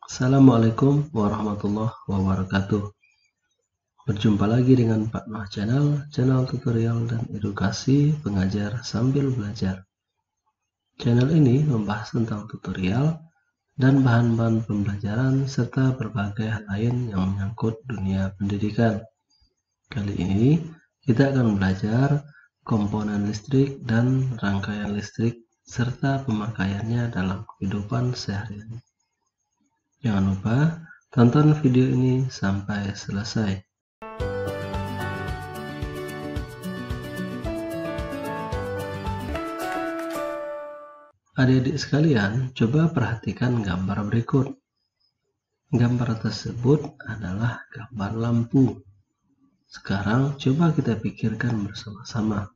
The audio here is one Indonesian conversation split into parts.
Assalamualaikum warahmatullahi wabarakatuh. Berjumpa lagi dengan Pak Noh channel tutorial dan edukasi pengajar sambil belajar. Channel ini membahas tentang tutorial dan bahan-bahan pembelajaran serta berbagai hal lain yang menyangkut dunia pendidikan. Kali ini kita akan belajar komponen listrik dan rangkaian listrik serta pemakaiannya dalam kehidupan sehari-hari. Jangan lupa tonton video ini sampai selesai. Adik-adik sekalian, coba perhatikan gambar berikut. Gambar tersebut adalah gambar lampu. Sekarang coba kita pikirkan bersama-sama.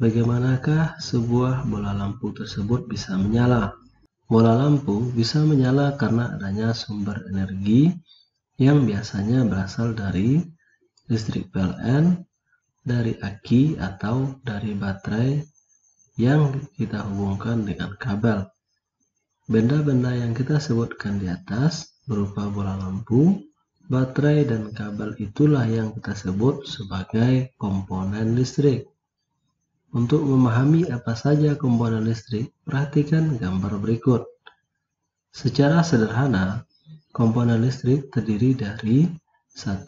Bagaimanakah sebuah bola lampu tersebut bisa menyala? Bola lampu bisa menyala karena adanya sumber energi yang biasanya berasal dari listrik PLN, dari aki atau dari baterai yang kita hubungkan dengan kabel. Benda-benda yang kita sebutkan di atas berupa bola lampu, baterai, dan kabel itulah yang kita sebut sebagai komponen listrik. Untuk memahami apa saja komponen listrik, perhatikan gambar berikut. Secara sederhana, komponen listrik terdiri dari 1.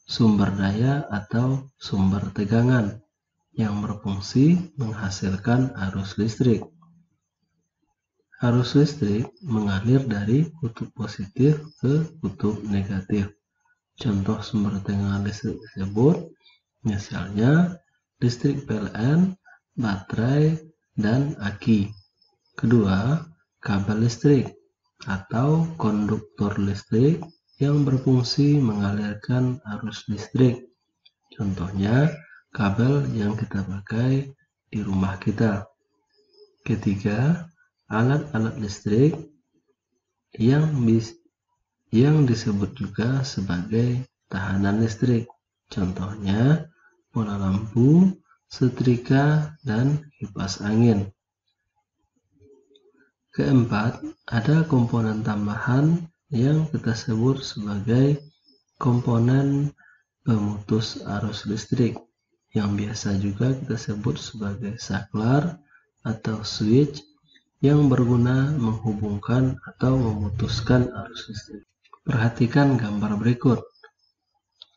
Sumber daya atau sumber tegangan yang berfungsi menghasilkan arus listrik. Arus listrik mengalir dari kutub positif ke kutub negatif. Contoh sumber tegangan listrik tersebut misalnya listrik PLN, baterai, dan aki. Kedua, kabel listrik atau konduktor listrik yang berfungsi mengalirkan arus listrik. Contohnya kabel yang kita pakai di rumah kita. Ketiga, alat-alat listrik yang disebut juga sebagai tahanan listrik. Contohnya bola lampu, setrika, dan kipas angin. Keempat, ada komponen tambahan yang kita sebut sebagai komponen pemutus arus listrik, yang biasa juga kita sebut sebagai saklar atau switch, yang berguna menghubungkan atau memutuskan arus listrik. Perhatikan gambar berikut.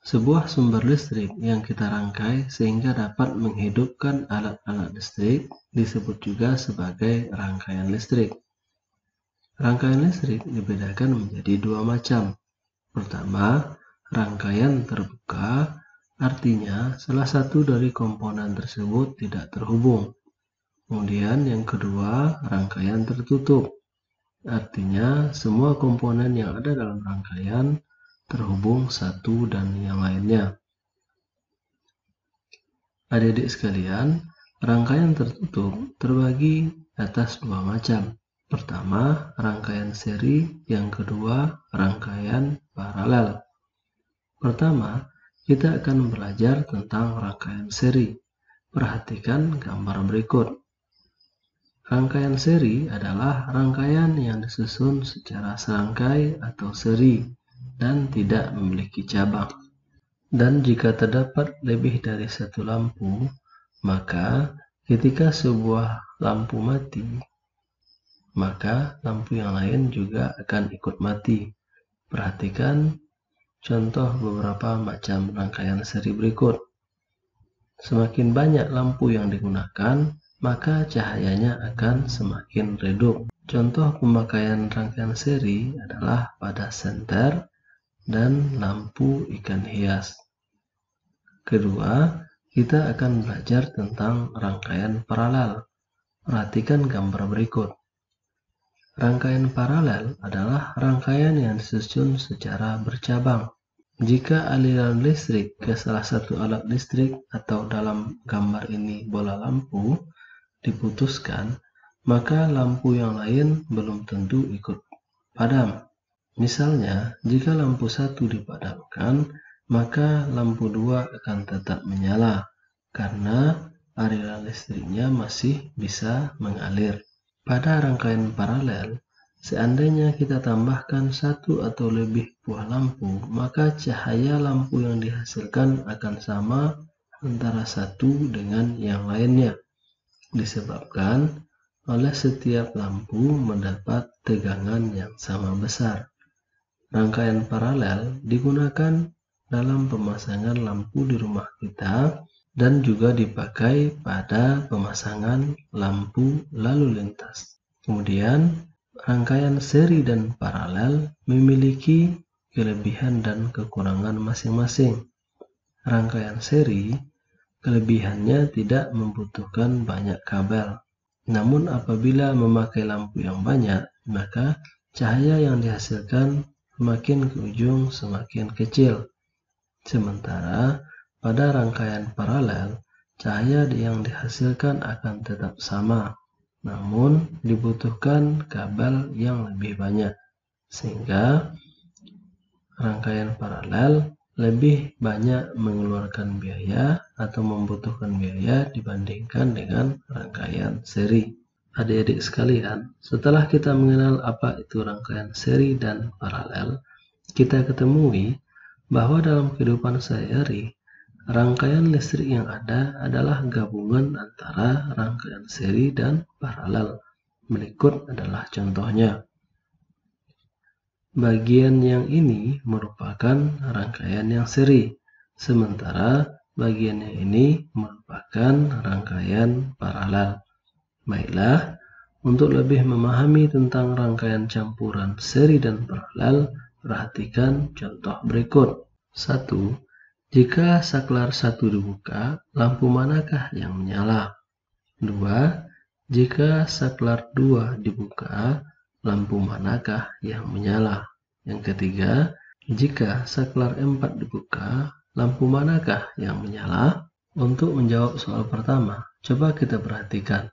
Sebuah sumber listrik yang kita rangkai sehingga dapat menghidupkan alat-alat listrik disebut juga sebagai rangkaian listrik. Rangkaian listrik dibedakan menjadi dua macam. Pertama, rangkaian terbuka, artinya salah satu dari komponen tersebut tidak terhubung. Kemudian yang kedua, rangkaian tertutup, artinya semua komponen yang ada dalam rangkaian terhubung satu dan yang lainnya. Adik-adik sekalian, rangkaian tertutup terbagi atas dua macam. Pertama, rangkaian seri, yang kedua, rangkaian paralel. Pertama, kita akan belajar tentang rangkaian seri. Perhatikan gambar berikut. Rangkaian seri adalah rangkaian yang disusun secara serangkai atau seri dan tidak memiliki cabang. Dan jika terdapat lebih dari satu lampu, maka ketika sebuah lampu mati, maka lampu yang lain juga akan ikut mati. Perhatikan contoh beberapa macam rangkaian seri berikut. Semakin banyak lampu yang digunakan, maka cahayanya akan semakin redup. Contoh pemakaian rangkaian seri adalah pada senter dan lampu ikan hias. Kedua, kita akan belajar tentang rangkaian paralel. Perhatikan gambar berikut. Rangkaian paralel adalah rangkaian yang disusun secara bercabang. Jika aliran listrik ke salah satu alat listrik atau dalam gambar ini bola lampu diputuskan, maka lampu yang lain belum tentu ikut padam. Misalnya, jika lampu satu dipadamkan, maka lampu 2 akan tetap menyala karena aliran listriknya masih bisa mengalir. Pada rangkaian paralel, Seandainya kita tambahkan satu atau lebih buah lampu, maka cahaya lampu yang dihasilkan akan sama antara satu dengan yang lainnya, disebabkan oleh setiap lampu mendapat tegangan yang sama besar. Rangkaian paralel digunakan dalam pemasangan lampu di rumah kita dan juga dipakai pada pemasangan lampu lalu lintas. Kemudian, rangkaian seri dan paralel memiliki kelebihan dan kekurangan masing-masing. Rangkaian seri, kelebihannya tidak membutuhkan banyak kabel. Namun apabila memakai lampu yang banyak, maka cahaya yang dihasilkan semakin ke ujung semakin kecil. Sementara pada rangkaian paralel, cahaya yang dihasilkan akan tetap sama, namun dibutuhkan kabel yang lebih banyak, sehingga rangkaian paralel lebih banyak mengeluarkan biaya atau membutuhkan biaya dibandingkan dengan rangkaian seri. Adik-adik sekalian, setelah kita mengenal apa itu rangkaian seri dan paralel, kita ketemui bahwa dalam kehidupan sehari-hari, rangkaian listrik yang ada adalah gabungan antara rangkaian seri dan paralel. Berikut adalah contohnya. Bagian yang ini merupakan rangkaian yang seri, sementara bagian yang ini merupakan rangkaian paralel. Baiklah, untuk lebih memahami tentang rangkaian campuran seri dan paralel, perhatikan contoh berikut. 1. Jika saklar 1 dibuka, lampu manakah yang menyala? 2. Jika saklar 2 dibuka, lampu manakah yang menyala? Yang ketiga, jika saklar 4 dibuka, lampu manakah yang menyala? Untuk menjawab soal pertama, coba kita perhatikan.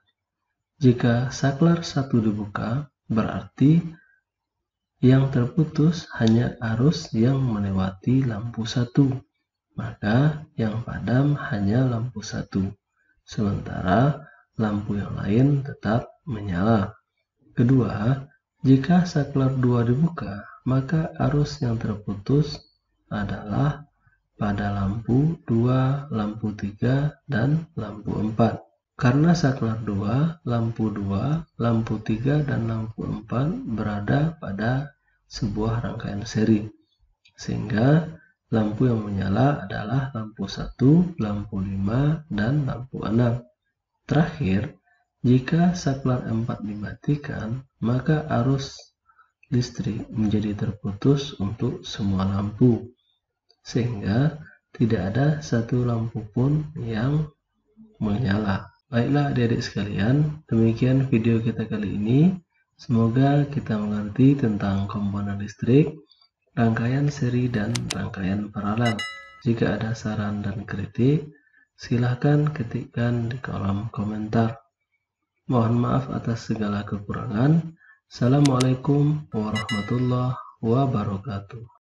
Jika saklar 1 dibuka, berarti yang terputus hanya arus yang melewati lampu 1, maka yang padam hanya lampu 1, sementara lampu yang lain tetap menyala. Kedua, jika saklar 2 dibuka, maka arus yang terputus adalah pada lampu 2, lampu 3, dan lampu 4. Karena saklar 2, lampu 2, lampu 3, dan lampu 4 berada pada sebuah rangkaian seri, sehingga lampu yang menyala adalah lampu 1, lampu 5, dan lampu 6. Terakhir, jika saklar 4 dimatikan, maka arus listrik menjadi terputus untuk semua lampu, sehingga tidak ada satu lampu pun yang menyala. Baiklah adik-adik sekalian, demikian video kita kali ini. Semoga kita mengerti tentang komponen listrik, rangkaian seri, dan rangkaian paralel. Jika ada saran dan kritik, silahkan ketikkan di kolom komentar. Mohon maaf atas segala kekurangan. Assalamualaikum warahmatullahi wabarakatuh.